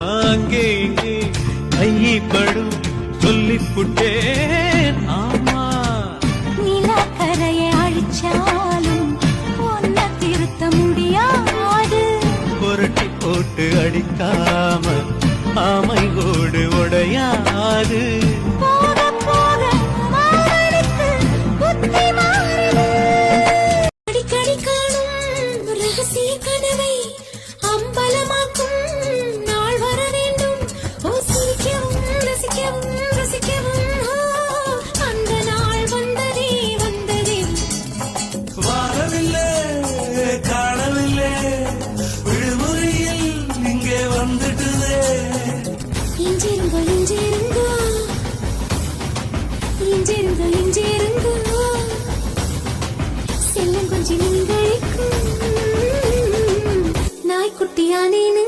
அங்கே இங்கே கைப்படும் சொல்லிப்புட்டேன். ஆமா நிலக்கரையை அழிச்சாலும் ஒன்ன திருத்த முடியாது. புரட்டி போட்டு அடிக்காம ஆமை ஓடு உடையாது. போக போக மாரடித்து புத்தி மாறுது. அடிக்கடி காணும் ரகசிய கனவை அம்பலமாக்கும் நாள் வர வேண்டும். ஓ சிரிக்கவும் ரசிக்கவும் ரசிக்கவும் அந்த நாள் வந்ததே வந்ததே. வாரவில்லை காணவில்லை விடுமுறையில் இங்கே வந்துட்டுதே. இஞ்சிருங்கோ இஞ்சிருங்கோ இஞ்சிருங்கோ இஞ்சிருங்கோ செல்லம் கொஞ்சம் நீங்களுக்கும் நாய்க்குட்டியானேனு